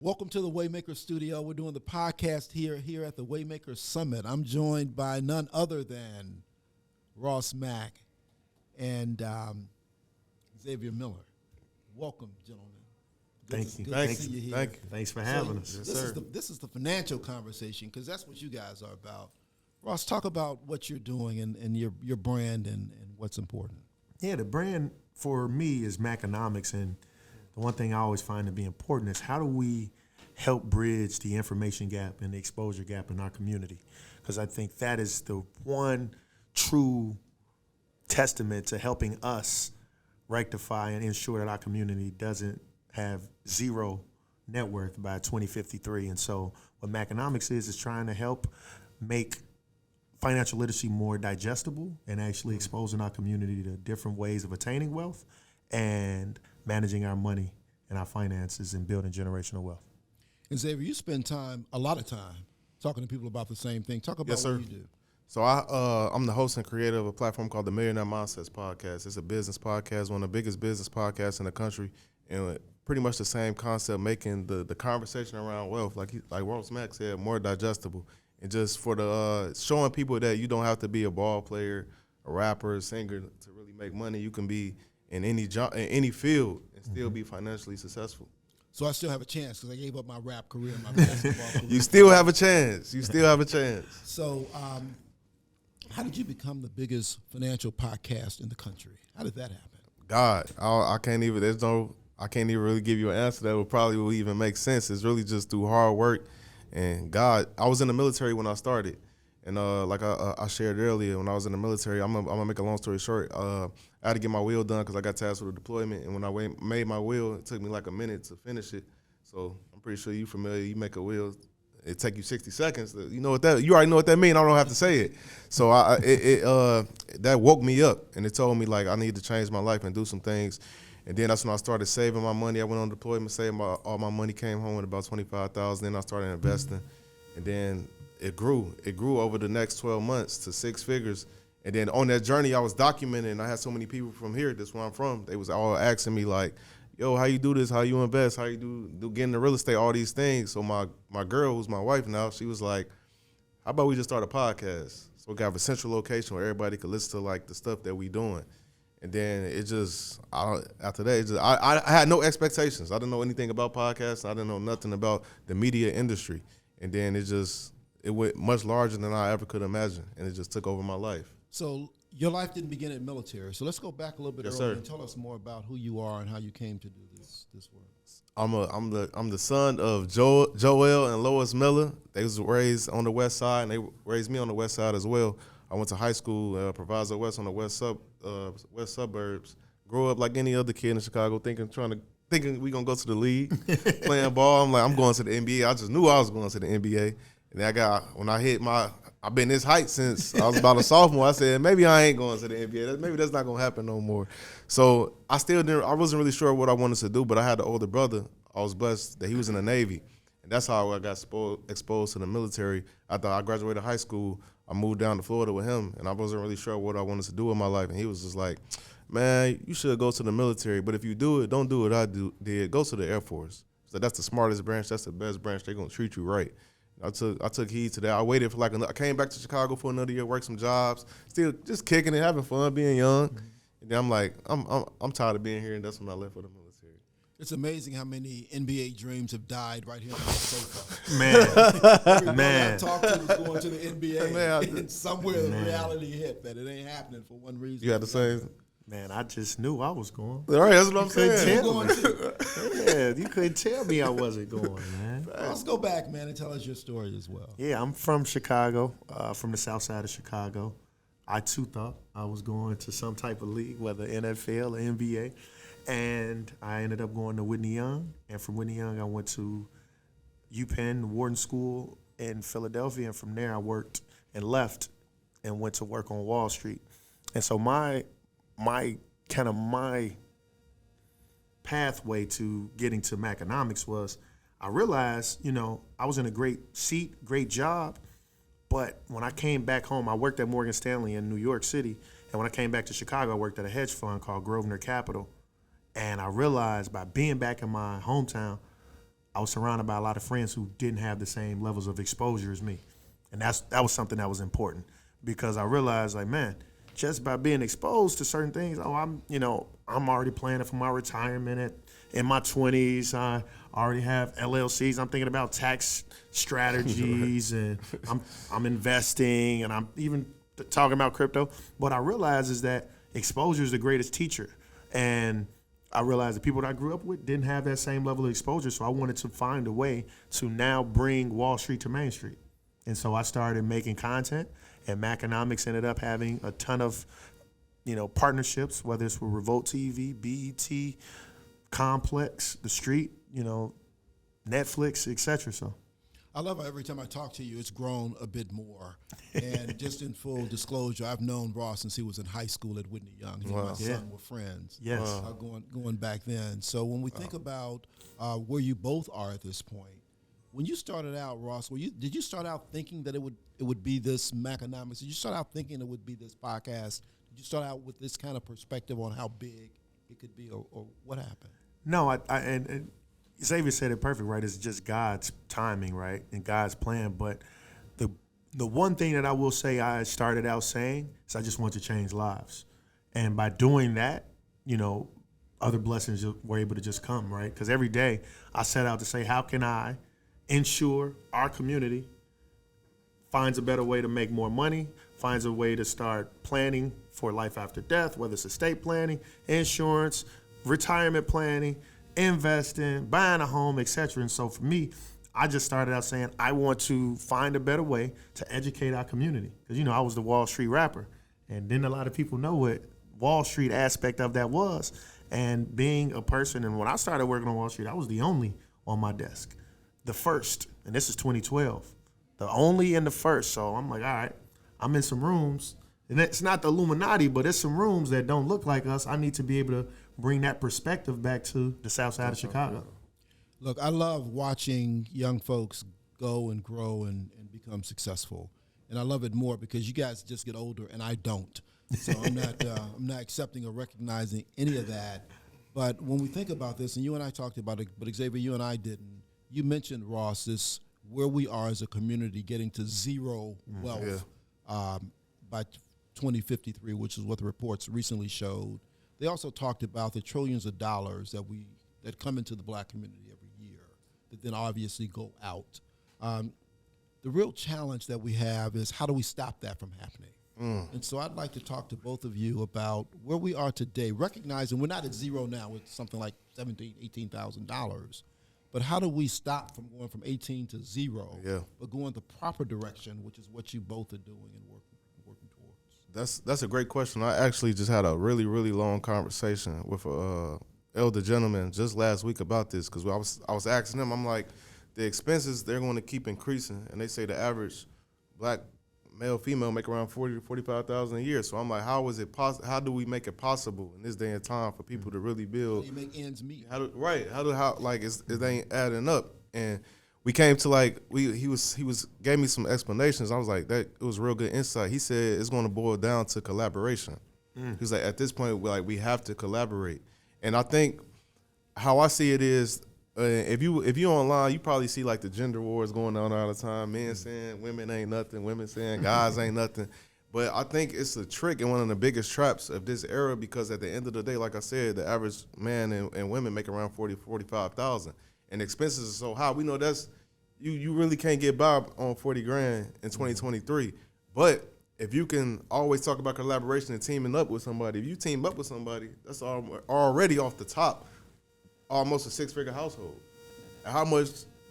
Welcome to the Waymaker studio. We're doing the podcast here at the Waymaker Summit. I'm joined by none other than Ross Mack and Xavier Miller. Welcome, gentlemen. Thank you. Good to see you here. Thank you. Thanks for having us. Yes, sir. This is the financial conversation because that's what you guys are about. Ross, talk about what you're doing and your brand and what's important. Yeah, the brand for me is Macconomics, and the one thing I always find to be important is how do we help bridge the information gap and the exposure gap in our community? Because I think that is the one true testament to helping us rectify and ensure that our community doesn't have zero net worth by 2053. And so what Macconomics is trying to help make financial literacy more digestible and actually exposing our community to different ways of attaining wealth and managing our money and our finances and building generational wealth. And Xavier, you spend a lot of time, talking to people about the same thing. Talk about Yes, sir. what you do. So I'm the host and creator of a platform called the Millionaire Mindsets Podcast. It's a business podcast, one of the biggest business podcasts in the country, and pretty much the same concept, making the conversation around wealth, like Ross Mack said, more digestible. And just for the showing people that you don't have to be a ball player, a rapper, a singer to really make money. You can be in any job, in any field, and still be financially successful. So I still have a chance because I gave up my rap career and my basketball career. You still have a chance. You still have a chance. So how did you become the biggest financial podcast in the country? How did that happen? God, I can't even. I can't even really give you an answer that will even make sense. It's really just through hard work and God. I was in the military when I started, and like I shared earlier, when I was in the military, I'm gonna make a long story short. I had to get my will done because I got tasked with a deployment, and when I made my will, it took me like a minute to finish it. So I'm pretty sure you're familiar. You make a will, it take you 60 seconds. You already know what that means. I don't have to say it. So that woke me up, and it told me like I need to change my life and do some things. And then that's when I started saving my money. I went on deployment, saved all my money, came home with about $25,000. Then I started investing, and then it grew. It grew over the next 12 months to 6 figures. And then on that journey, I was documenting, and I had so many people from here, that's where I'm from, they was all asking me like, yo, how you do this, how you invest, how you do get into real estate, all these things. So my girl, who's my wife now, she was like, how about we just start a podcast? So we got a central location where everybody could listen to like the stuff that we doing. And then after that, I had no expectations. I didn't know anything about podcasts. I didn't know nothing about the media industry. And then it went much larger than I ever could imagine, and it just took over my life. So your life didn't begin in military. So let's go back a little bit Yes, earlier sir. and tell us more about who you are and how you came to do this work. I'm the son of Joel and Lois Miller. They was raised on the west side, and they raised me on the west side as well. I went to high school, Proviso West, on the west suburbs. Grew up like any other kid in Chicago, thinking we gonna go to the league, playing ball. I'm like, I'm going to the NBA. I just knew I was going to the NBA. And then I've been this height since I was about a sophomore. I said, maybe I ain't going to the NBA. Maybe that's not going to happen no more. So I wasn't really sure what I wanted to do, but I had an older brother. I was blessed that he was in the Navy. And that's how I got exposed to the military. After I graduated high school, I moved down to Florida with him, and I wasn't really sure what I wanted to do in my life. And he was just like, man, you should go to the military, but if you do it, don't do what I did. Go to the Air Force. So that's the smartest branch. That's the best branch. They're going to treat you right. I took heed to that. I waited for I came back to Chicago for another year, worked some jobs, still just kicking it, having fun, being young. Mm-hmm. And then I'm like, I'm tired of being here, and that's when I left for the military. It's amazing how many NBA dreams have died right here on the sofa. Man. I talked to was going to the NBA, and somewhere the reality hit that it ain't happening for one reason. You had the same. Man, I just knew I was going. All right, that's what I'm saying. Yeah, you couldn't tell me I wasn't going, man. Let's go back, man, and tell us your story as well. Yeah, I'm from Chicago, from the south side of Chicago. I, too, thought I was going to some type of league, whether NFL or NBA. And I ended up going to Whitney Young. And from Whitney Young, I went to UPenn, Wharton School in Philadelphia. And from there, I worked and left and went to work on Wall Street. And so my pathway to getting to Macconomics was I realized, I was in a great seat, great job, but when I came back home, I worked at Morgan Stanley in New York City, and when I came back to Chicago, I worked at a hedge fund called Grosvenor Capital, and I realized by being back in my hometown, I was surrounded by a lot of friends who didn't have the same levels of exposure as me. And that was something that was important because I realized, like, man, just by being exposed to certain things, I'm already planning for my retirement in my 20s. I already have LLCs. I'm thinking about tax strategies and I'm investing and I'm even talking about crypto. What I realized is that exposure is the greatest teacher. And I realized the people that I grew up with didn't have that same level of exposure. So I wanted to find a way to now bring Wall Street to Main Street. And so I started making content, and Maconomics ended up having a ton of, partnerships, whether it's with Revolt TV, BET, Complex, The Street, Netflix, etc. So I love how every time I talk to you, it's grown a bit more. And just in full disclosure, I've known Ross since he was in high school at Whitney Young. He and my son were friends. Yes. Going back then. So when we think about where you both are at this point, when you started out, Ross, did you start out thinking that it would be this Maconomics? Did you start out thinking it would be this podcast? Did you start out with this kind of perspective on how big it could be, or what happened? No, and Xavier said it perfect, right? It's just God's timing, right, and God's plan. But the one thing that I will say I started out saying is I just want to change lives, and by doing that, other blessings were able to just come, right? Because every day I set out to say, how can I ensure our community finds a better way to make more money, finds a way to start planning for life after death, whether it's estate planning, insurance, retirement planning, investing, buying a home, etc. And so for me, I just started out saying I want to find a better way to educate our community. Because, I was the Wall Street rapper. And then a lot of people know what Wall Street aspect of that was. And being a person, and when I started working on Wall Street, I was the only on my desk. The first, and this is 2012, the only and the first. So I'm like, all right, I'm in some rooms, and it's not the Illuminati, but it's some rooms that don't look like us. I need to be able to bring that perspective back to the south side of Chicago. Look, I love watching young folks go and grow and become successful, and I love it more because you guys just get older, and I don't. So I'm not accepting or recognizing any of that. But when we think about this, and you and I talked about it, but Xavier, you and I didn't. You mentioned, Ross, this where we are as a community getting to zero wealth by 2053, which is what the reports recently showed. They also talked about the trillions of dollars that come into the black community every year that then obviously go out. The real challenge that we have is how do we stop that from happening? And so I'd like to talk to both of you about where we are today, recognizing we're not at zero now with something like $17,000, $18,000. But how do we stop from going from 18 to zero, but go in the proper direction, which is what you both are doing and working towards? That's a great question. I actually just had a really, really long conversation with a elder gentleman just last week about this because I was asking him, I'm like, the expenses, they're going to keep increasing, and they say the average black male, female make around 40 to 45,000 a year. So I'm like, how do we make it possible in this day and time for people to really build? How do you make ends meet? It ain't adding up. And we came to he gave me some explanations. I was like, it was real good insight. He said it's going to boil down to collaboration. He was like, at this point, we have to collaborate. And I think how I see it is, if you online, you probably see like the gender wars going on all the time. Men saying women ain't nothing, women saying guys ain't nothing. But I think it's a trick and one of the biggest traps of this era because at the end of the day, like I said, the average man and women make around 40, 45,000. And expenses are so high. We know that's you really can't get by on 40 grand in 2023. But if you can always talk about collaboration and teaming up with somebody, if you team up with somebody, that's already off the top. Almost a six-figure household. And how much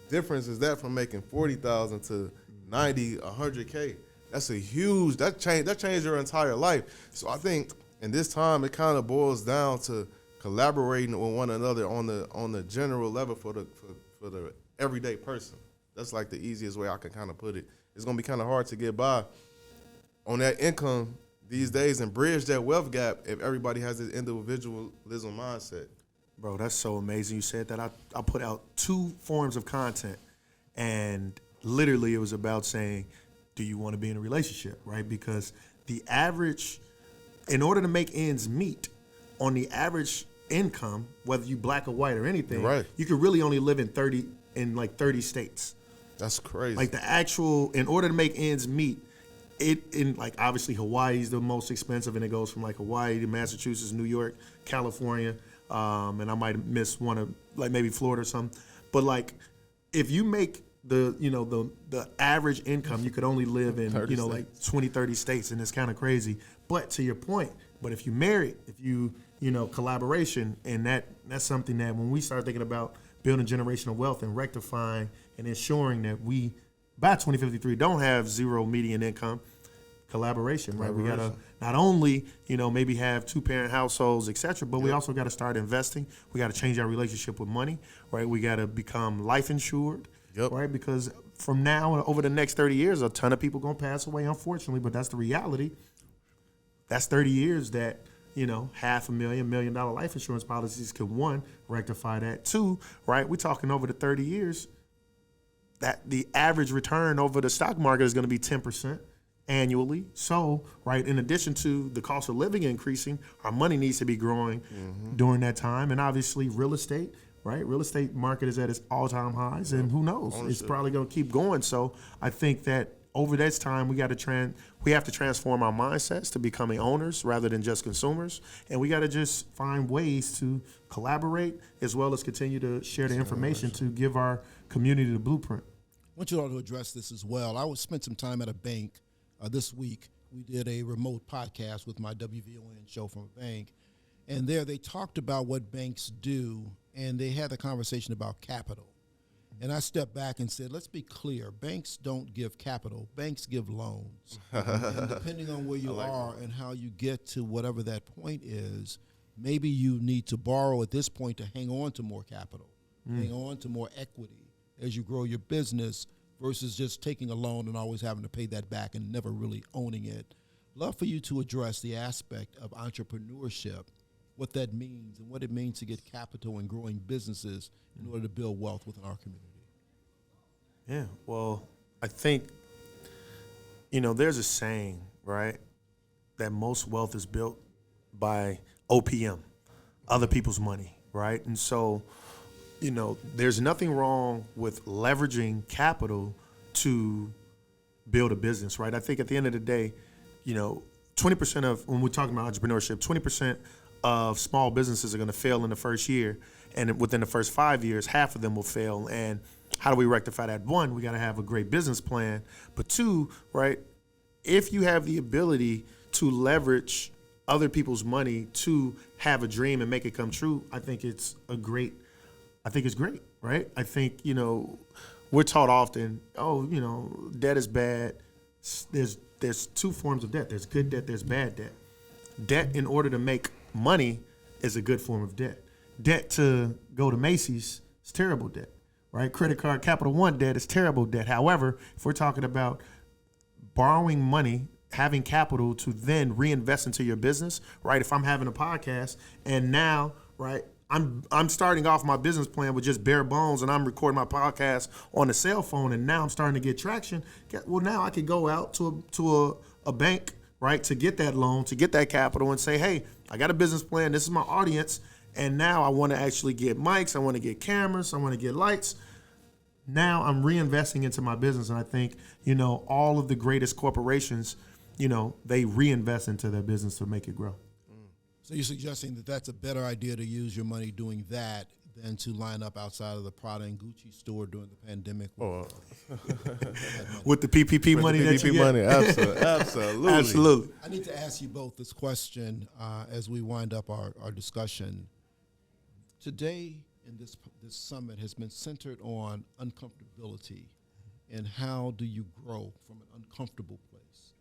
difference is that from making 40,000 to 90, 100K? That's a huge. That changed your entire life. So I think in this time it kind of boils down to collaborating with one another on the general level for the everyday person. That's like the easiest way I can kind of put it. It's gonna be kind of hard to get by on that income these days and bridge that wealth gap if everybody has this individualism mindset. Bro, that's so amazing you said that. I put out 2 forms of content, and literally it was about saying, do you want to be in a relationship, right? Because the average, in order to make ends meet, on the average income, whether you black or white or anything, right, you could really only live in 30 in like 30 states. That's crazy. Like the actual, in order to make ends meet, in like obviously Hawaii is the most expensive, and it goes from like Hawaii to Massachusetts, New York, California, and I might miss one of like maybe Florida or something. But like if you make the average income, you could only live in like 20, 30 states, and it's kind of crazy. But to your point, but if you marry, if you collaboration, and that's something that when we start thinking about building generational wealth and rectifying and ensuring that we by 2053 don't have zero median income, collaboration, right? We gotta not only maybe have 2-parent households, etc., but we also got to start investing. We got to change our relationship with money, right? We got to become life insured, right? Because from now over the next 30 years, a ton of people gonna pass away, unfortunately, but that's the reality. That's 30 years that $500,000, $1 million life insurance policies could, one, rectify that. Two, right, we're talking over the 30 years that the average return over the stock market is going to be 10% annually. So, right, in addition to the cost of living increasing, our money needs to be growing during that time. And obviously real estate, right? Real estate market is at its all-time highs, and who knows? It's probably going to keep going. So I think that over this time, we have to transform our mindsets to becoming owners rather than just consumers, and we got to just find ways to collaborate as well as continue to share the information to give our community the blueprint. I want you all to address this as well. I spent some time at a bank this week. We did a remote podcast with my WVON show from a bank, and there they talked about what banks do, and they had the conversation about capital. And I stepped back and said, let's be clear. Banks don't give capital. Banks give loans. And depending on where you are and how you get to whatever that point is, maybe you need to borrow at this point to hang on to more capital, hang on to more equity as you grow your business versus just taking a loan and always having to pay that back and never really owning it. Love for you to address the aspect of entrepreneurship, what that means and what it means to get capital and growing businesses in order to build wealth within our community. Yeah, well, I think, there's a saying, right, that most wealth is built by OPM, other people's money, right? And so, there's nothing wrong with leveraging capital to build a business, right? I think at the end of the day, 20% of, when we're talking about entrepreneurship, 20% of small businesses are going to fail in the first year, and within the first 5 years, half of them will fail. And how do we rectify that? One, we got to have a great business plan. But two, right, if you have the ability to leverage other people's money to have a dream and make it come true, I think it's great, right? I think, we're taught often, debt is bad. There's two forms of debt. There's good debt, there's bad debt. Debt in order to make money is a good form of debt. Debt to go to Macy's is terrible debt, right? Credit card, Capital One debt is terrible debt. However, if we're talking about borrowing money, having capital to then reinvest into your business, right? If I'm having a podcast and now, right, I'm starting off my business plan with just bare bones, and I'm recording my podcast on a cell phone, and now I'm starting to get traction. Well, now I could go out to a bank, right, to get that loan, to get that capital, and say, hey, I got a business plan. This is my audience, and now I want to actually get mics. I want to get cameras. I want to get lights. Now I'm reinvesting into my business, and I think, all of the greatest corporations, they reinvest into their business to make it grow. So you're suggesting that that's a better idea to use your money doing that than to line up outside of the Prada and Gucci store during the pandemic? With the PPP money that you get? Absolutely. Absolutely. I need to ask you both this question as we wind up our discussion. Today, in this summit has been centered on uncomfortability and how do you grow from an uncomfortable place.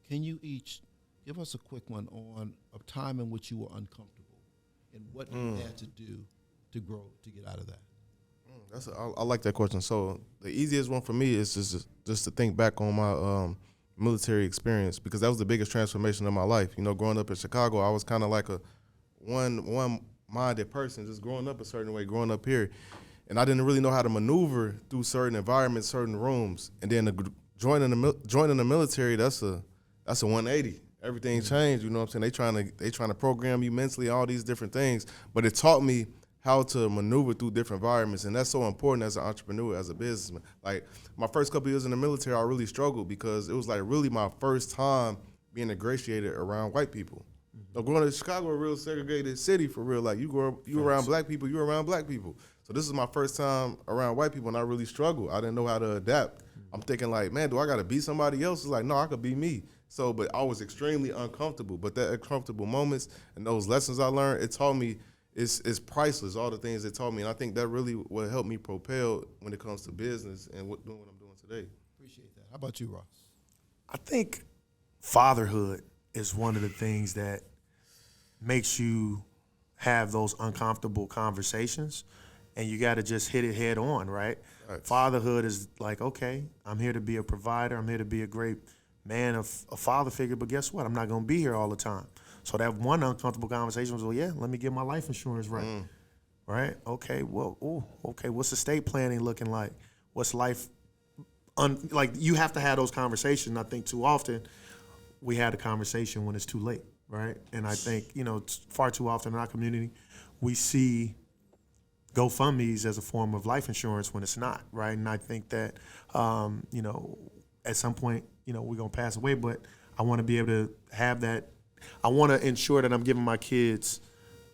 Can you each give us a quick one on a time in which you were uncomfortable and what you had to do to grow, to get out of that? I like that question. So the easiest one for me is just to think back on my military experience, because that was the biggest transformation of my life. Growing up in Chicago, I was kind of like a one-minded person, just growing up a certain way, growing up here. And I didn't really know how to maneuver through certain environments, certain rooms. And then joining the military, that's a 180. Everything changed, you know what I'm saying? They trying to program you mentally, all these different things. But it taught me how to maneuver through different environments, and that's so important as an entrepreneur, as a businessman. Like my first couple years in the military, I really struggled because it was like really my first time being ingratiated around white people. So going to Chicago, a real segregated city for real. Like you around black people, you around black people. So this is my first time around white people, and I really struggled. I didn't know how to adapt. I'm thinking like, man, do I got to be somebody else? It's like, no, I could be me. So, but I was extremely uncomfortable. But that uncomfortable moments and those lessons I learned, it taught me it's priceless, all the things it taught me. And I think that really will help me propel when it comes to business and doing what I'm doing today. Appreciate that. How about you, Ross? I think fatherhood is one of the things that makes you have those uncomfortable conversations, and you got to just hit it head on, right? Fatherhood is like, okay, I'm here to be a provider. I'm here to be a great man, a father figure, but guess what? I'm not going to be here all the time. So that one uncomfortable conversation was, well, yeah, let me get my life insurance right. Right? Okay, well, okay, what's estate planning looking like? What's life, like you have to have those conversations. I think too often we had a conversation when it's too late, right? And I think, far too often in our community, we see GoFundMe's as a form of life insurance when it's not, right? And I think that, at some point, we're going to pass away, but I want to be able to have that. I want to ensure that I'm giving my kids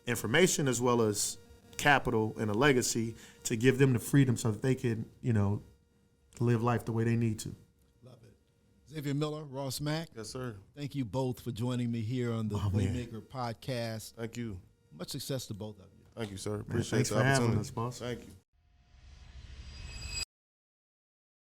information as well as capital and a legacy to give them the freedom so that they can, live life the way they need to. Love it. Xavier Miller, Ross Mack. Yes, sir. Thank you both for joining me here on the Waymaker podcast. Thank you. Much success to both of you. Thank you, sir. Man, Appreciate thanks the for opportunity. having us, boss. Thank you.